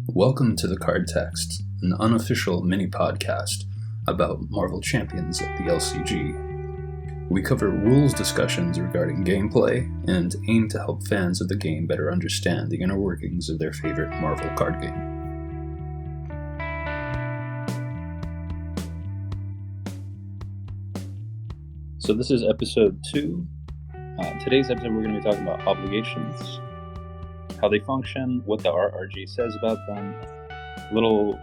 Welcome to the Card Text, an unofficial mini-podcast about Marvel Champions at the LCG. We cover rules discussions regarding gameplay and aim to help fans of the game better understand the inner workings of their favorite Marvel card game. So this is episode 2. Today's episode we're going to be talking about obligations, how they function, what the RRG says about them, a little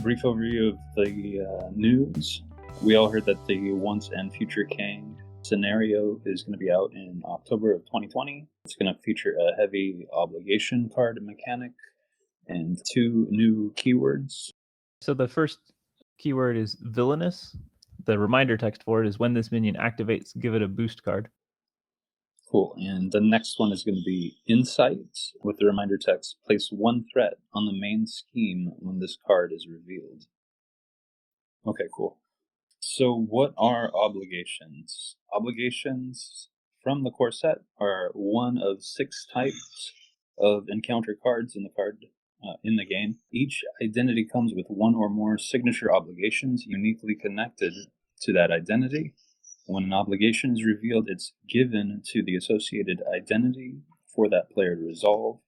brief overview of the news. We all heard that the once and future Kang scenario is going to be out in October of 2020. It's going to feature a heavy obligation card mechanic and 2 new keywords. So the first keyword is villainous. The reminder text for it is when this minion activates, give it a boost card. Cool. And the next one is going to be insight with the reminder text, place 1 threat on the main scheme when this card is revealed. Okay, cool. So what are obligations? Obligations from the core set are one of 6 types of encounter cards in the game. Each identity comes with 1 or more signature obligations uniquely connected to that identity. When an obligation is revealed, it's given to the associated identity for that player to resolve.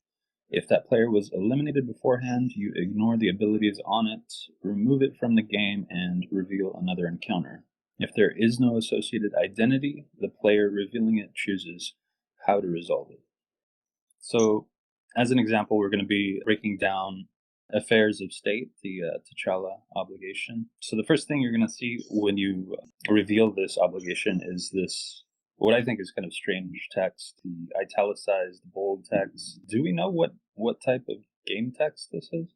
If that player was eliminated beforehand, you ignore the abilities on it, remove it from the game, and reveal another encounter. If there is no associated identity, the player revealing it chooses how to resolve it. So, as an example, we're going to be breaking down Affairs of State, the T'Challa obligation. So the first thing you're going to see when you reveal this obligation is this, what I think is kind of strange text, the italicized bold text. Do we know what type of game text this is?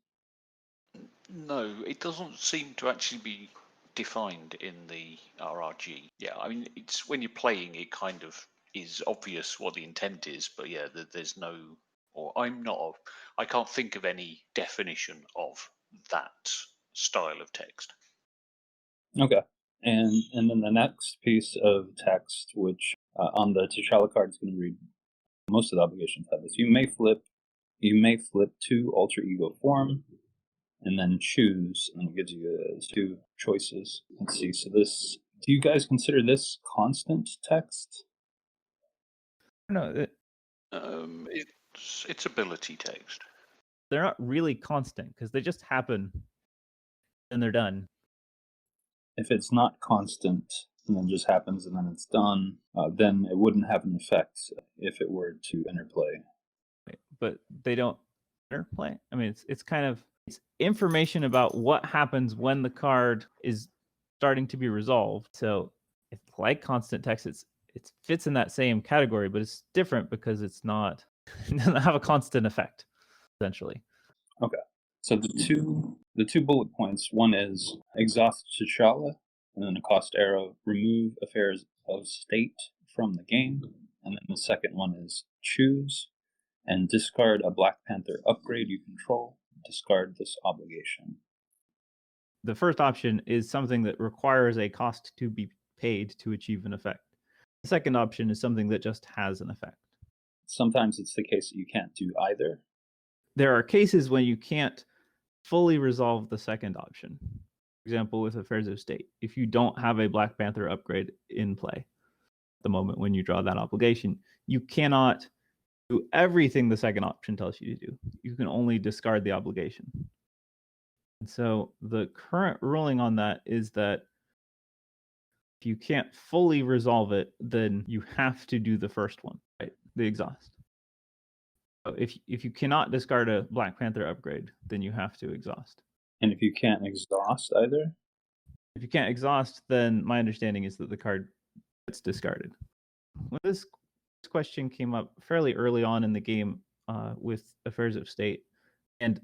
No, it doesn't seem to actually be defined in the RRG. Yeah, I mean, it's when you're playing, it kind of is obvious what the intent is, but yeah, there's no, or I can't think of any definition of that style of text. Okay. And then the next piece of text, which on the T'Challa card is going to read, most of the obligations have this. You may flip 2 alter ego form, and then choose, and it gives you 2 choices. Let's see. So this, do you guys consider this constant text? No, It's ability text. they're not really constant because they just happen and they're done. If it's not constant and then just happens and then it's done, then it wouldn't have an effect if it were to interplay. But they don't interplay. I mean, it's kind of it's information about what happens when the card is starting to be resolved. So it's like constant text. It fits in that same category, but it's different because it doesn't have a constant effect, essentially. Okay. So the two bullet points, one is exhaust T'Challa, and then a cost arrow, remove Affairs of State from the game, and then the second one is choose and discard a Black Panther upgrade you control, discard this obligation. The first option is something that requires a cost to be paid to achieve an effect. The second option is something that just has an effect. Sometimes it's the case that you can't do either. There are cases when you can't fully resolve the second option. For example, with Affairs of State, if you don't have a Black Panther upgrade in play at the moment when you draw that obligation, you cannot do everything the second option tells you to do. You can only discard the obligation. And so the current ruling on that is that if you can't fully resolve it, then you have to do the first one, right? The exhaust. So if you cannot discard a Black Panther upgrade, then you have to exhaust. And if you can't exhaust either? If you can't exhaust, then my understanding is that the card gets discarded. When this question came up fairly early on in the game with Affairs of State, and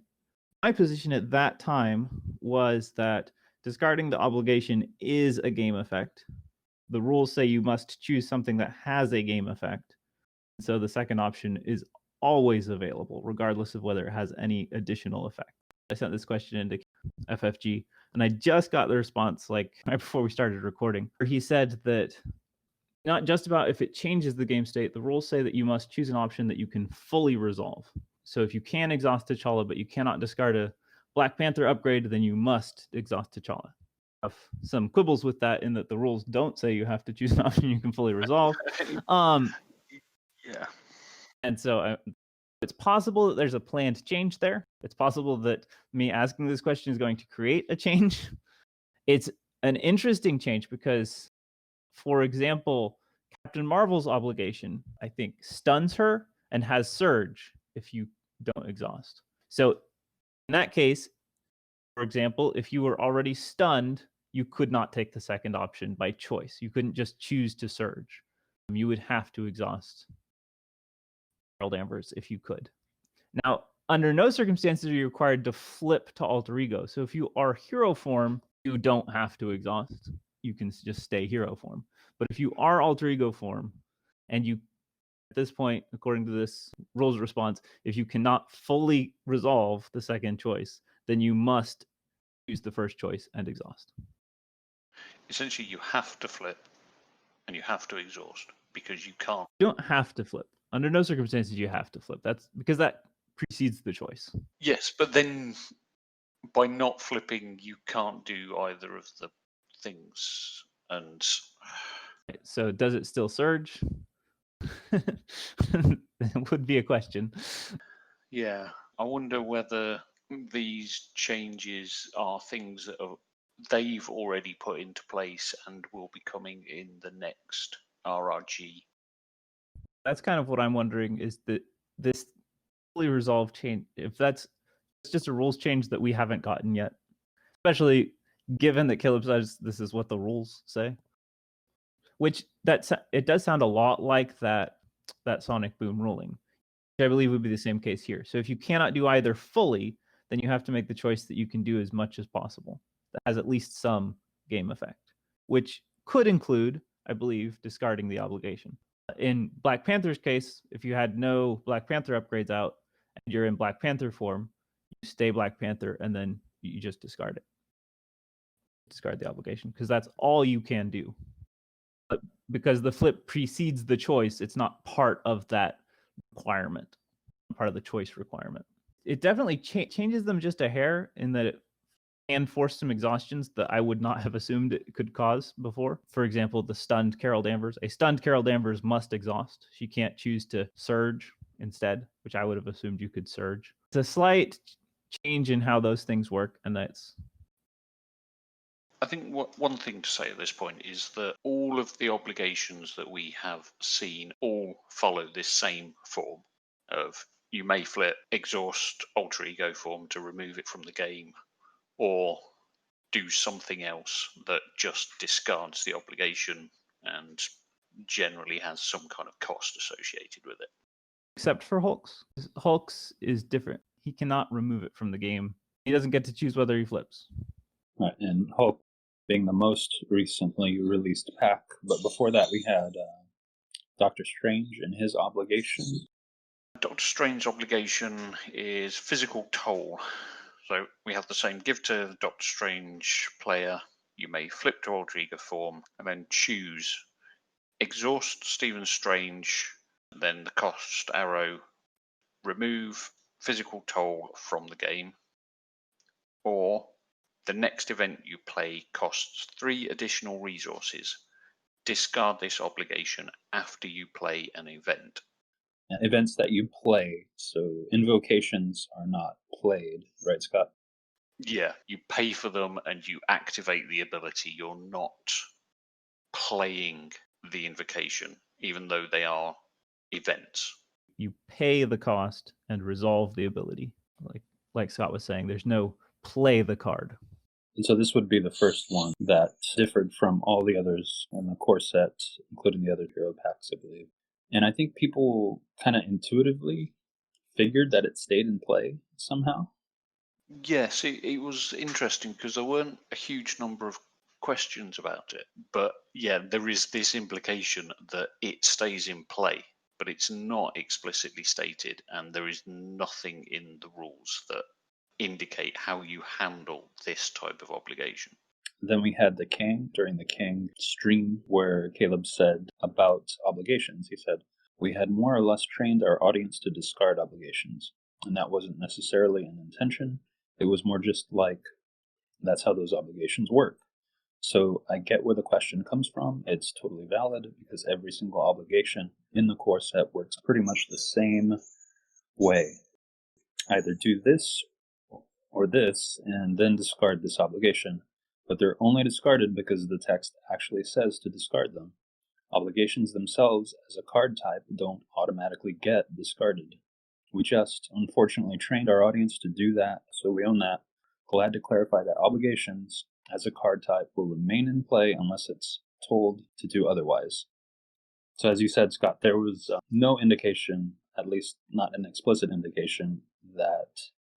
my position at that time was that discarding the obligation is a game effect. The rules say you must choose something that has a game effect. So the second option is always available, regardless of whether it has any additional effect. I sent this question into FFG, and I just got the response like right before we started recording, where he said that not just about if it changes the game state, the rules say that you must choose an option that you can fully resolve. So if you can exhaust T'Challa, but you cannot discard a Black Panther upgrade, then you must exhaust T'Challa. I have some quibbles with that in that the rules don't say you have to choose an option you can fully resolve. Yeah. And so it's possible that there's a planned change there. It's possible that me asking this question is going to create a change. It's an interesting change because, for example, Captain Marvel's obligation, I think, stuns her and has surge if you don't exhaust. So in that case, for example, if you were already stunned, you could not take the second option by choice. You couldn't just choose to surge. You would have to exhaust Carol Danvers if you could. Now, under no circumstances are you required to flip to alter ego. So if you are hero form, you don't have to exhaust. You can just stay hero form. But if you are alter ego form, and you, at this point, according to this rules response, if you cannot fully resolve the second choice, then you must use the first choice and exhaust. Essentially, you have to flip and you have to exhaust because you can't. You don't have to flip. Under no circumstances you have to flip. That's because that precedes the choice. Yes, but then by not flipping, you can't do either of the things. And so does it still surge? It would be a question. yeah, I wonder whether these changes are things that they've already put into place and will be coming in the next RRG. That's kind of what I'm wondering, is that this fully resolved change, if that's just a rules change that we haven't gotten yet, especially given that Caleb says this is what the rules say, which it does sound a lot like that Sonic Boom ruling, which I believe would be the same case here. So if you cannot do either fully, then you have to make the choice that you can do as much as possible that has at least some game effect, which could include, I believe, discarding the obligation. In Black Panther's case, if you had no Black Panther upgrades out and you're in Black Panther form, you stay Black Panther and then you just discard it. Discard the obligation because that's all you can do. But because the flip precedes the choice, it's not part of that requirement, part of the choice requirement. It definitely changes them just a hair in that it can force some exhaustions that I would not have assumed it could cause before. For example, the stunned Carol Danvers. A stunned Carol Danvers must exhaust. She can't choose to surge instead, which I would have assumed you could surge. It's a slight change in how those things work, and that's... I think one thing to say at this point is that all of the obligations that we have seen all follow this same form of you may flip, exhaust alter ego form to remove it from the game, or do something else that just discards the obligation and generally has some kind of cost associated with it. Except for Hulk's. Hulk's is different. He cannot remove it from the game. He doesn't get to choose whether he flips. Right, and Hulk being the most recently released pack, but before that we had Doctor Strange and his obligation. Doctor Strange's obligation is physical toll. So we have the same: give to the Doctor Strange player, you may flip to alter ego form and then choose exhaust Stephen Strange, then the cost arrow, remove physical toll from the game, or the next event you play costs 3 additional resources. Discard this obligation after you play an event. Events that you play, so invocations are not played, right, Scott? Yeah, you pay for them and you activate the ability. You're not playing the invocation, even though they are events. You pay the cost and resolve the ability. Like Scott was saying, there's no play the card. And so this would be the first one that differed from all the others in the core set, including the other hero packs, I believe. And I think people kind of intuitively figured that it stayed in play somehow. Yes, it was interesting because there weren't a huge number of questions about it. But yeah, there is this implication that it stays in play, but it's not explicitly stated, and there is nothing in the rules that indicate how you handle this type of obligation. Then we had the Kang during the Kang stream where Caleb said about obligations. He said, we had more or less trained our audience to discard obligations. and that wasn't necessarily an intention. It was more just like, that's how those obligations work. So I get where the question comes from. It's totally valid because every single obligation in the core set works pretty much the same way. Either do this or this and then discard this obligation, but they're only discarded because the text actually says to discard them. Obligations themselves as a card type don't automatically get discarded. We just, unfortunately, trained our audience to do that, so we own that. Glad to clarify that obligations as a card type will remain in play unless it's told to do otherwise. So as you said, Scott, there was no indication, at least not an explicit indication, that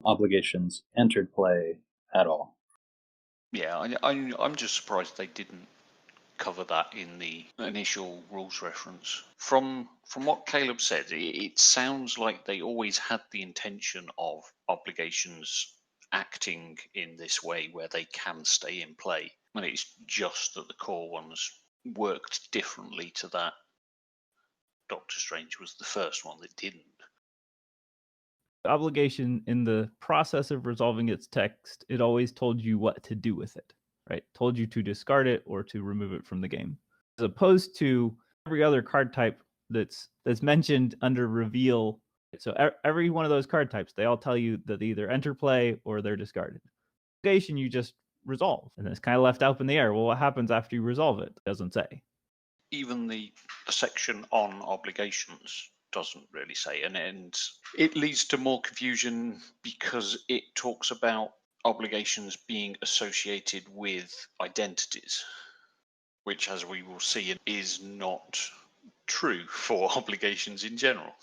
obligations entered play at all. Yeah, I'm just surprised they didn't cover that in the initial rules reference. From what Caleb said, it sounds like they always had the intention of obligations acting in this way where they can stay in play. And it's just that the core ones worked differently to that. Doctor Strange was the first one that didn't. The obligation in the process of resolving its text, it always told you what to do with it, right? Told you to discard it or to remove it from the game. As opposed to every other card type that's mentioned under reveal. So every one of those card types, they all tell you that they either enter play or they're discarded. Obligation you just resolve, and it's kind of left up in the air. Well, what happens after you resolve it? It doesn't say. Even the section on obligations doesn't really say, and it leads to more confusion because it talks about obligations being associated with identities, which, as we will see, is not true for obligations in general.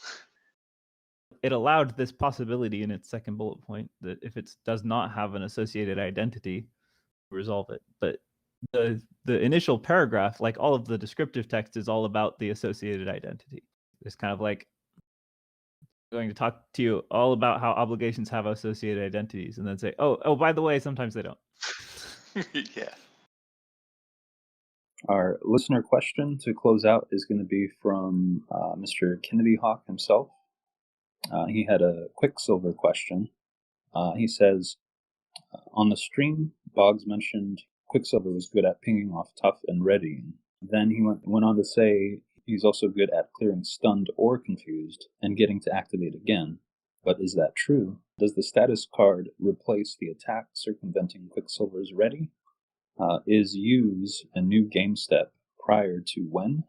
It allowed this possibility in its second bullet point that if it does not have an associated identity, resolve it. But the initial paragraph, like all of the descriptive text, is all about the associated identity. It's kind of like going to talk to you all about how obligations have associated identities, and then say, oh, by the way, sometimes they don't. Yeah. Our listener question to close out is going to be from Mr. Kennedy Hawk himself. He had a Quicksilver question. He says, on the stream, Boggs mentioned Quicksilver was good at pinging off tough and ready. Then he went on to say he's also good at clearing stunned or confused and getting to activate again. But is that true? Does the status card replace the attack circumventing Quicksilver's ready? Is use a new game step prior to when?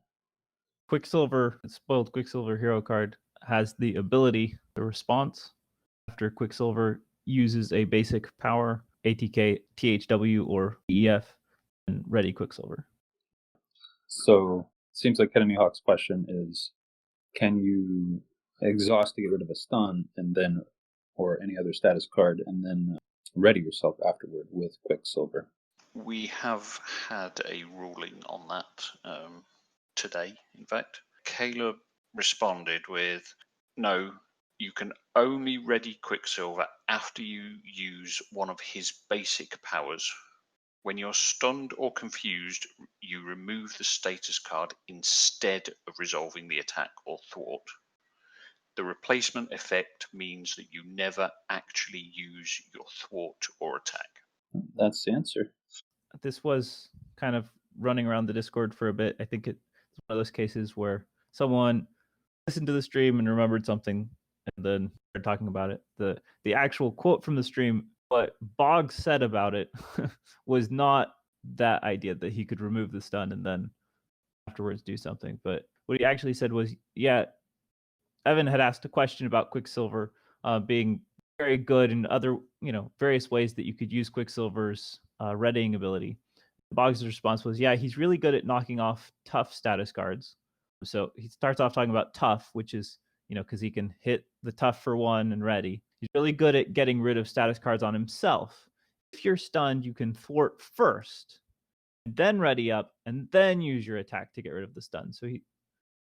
Quicksilver, spoiled Quicksilver hero card, has the ability, the response, after Quicksilver uses a basic power, ATK, THW, or EF, and ready Quicksilver. So, seems like Kennedy Hawk's question is, can you exhaust to get rid of a stun and then, or any other status card, and then ready yourself afterward with Quicksilver? We have had a ruling on that today, in fact. Caleb responded with, no, you can only ready Quicksilver after you use one of his basic powers. When you're stunned or confused, you remove the status card instead of resolving the attack or thwart. The replacement effect means that you never actually use your thwart or attack. That's the answer. This was kind of running around the Discord for a bit. I think it's one of those cases where someone listened to the stream and remembered something and then started talking about it. The actual quote from the stream, what Boggs said about it was not that idea that he could remove the stun and then afterwards do something. But what he actually said was, yeah, Evan had asked a question about Quicksilver being very good in other, various ways that you could use Quicksilver's readying ability. Boggs' response was, yeah, he's really good at knocking off tough status cards. So he starts off talking about tough, which is, because he can hit the tough for one and ready. He's really good at getting rid of status cards on himself. If you're stunned, you can thwart first, then ready up, and then use your attack to get rid of the stun. So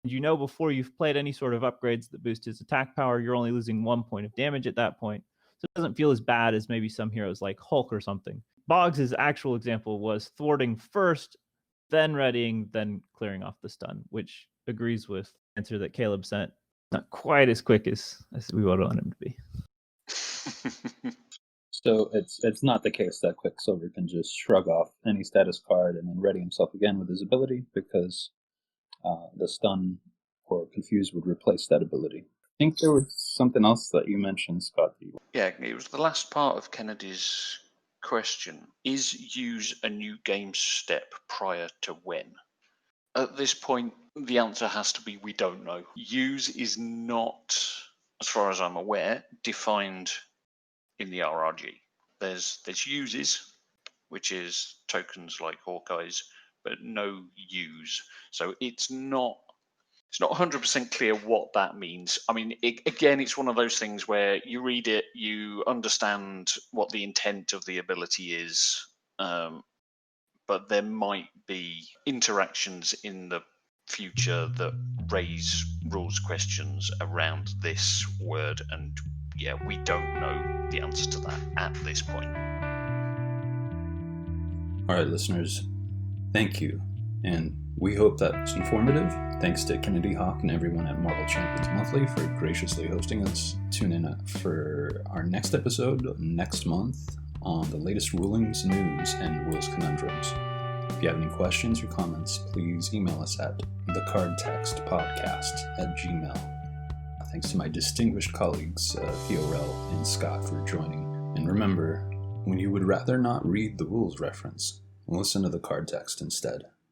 before you've played any sort of upgrades that boost his attack power, you're only losing 1 point of damage at that point. So it doesn't feel as bad as maybe some heroes like Hulk or something. Boggs' actual example was thwarting first, then readying, then clearing off the stun, which agrees with the answer that Caleb sent. Not quite as quick as we would want him to be. So it's not the case that Quicksilver can just shrug off any status card and then ready himself again with his ability, because the stun or confuse would replace that ability. I think there was something else that you mentioned, Scott. Yeah, it was the last part of Kennedy's question. Is use a new game step prior to when? At this point, the answer has to be we don't know. Use is not, as far as I'm aware, defined in the RRG. There's uses, which is tokens like Hawkeyes, but no use. So it's not 100% clear what that means. I mean, again, it's one of those things where you read it, you understand what the intent of the ability is, but there might be interactions in the future that raise rules questions around this word, and yeah, we don't know the answer to that at this point. All right, listeners, thank you. And we hope that's informative. Thanks to Kennedy Hawk and everyone at Marvel Champions Monthly for graciously hosting us. Tune in for our next episode next month on the latest rulings, news, and rules conundrums. If you have any questions or comments, please email us at thecardtextpodcast@gmail.com. Thanks to my distinguished colleagues, Theorel and Scott, for joining. And remember, when you would rather not read the rules reference, listen to the card text instead.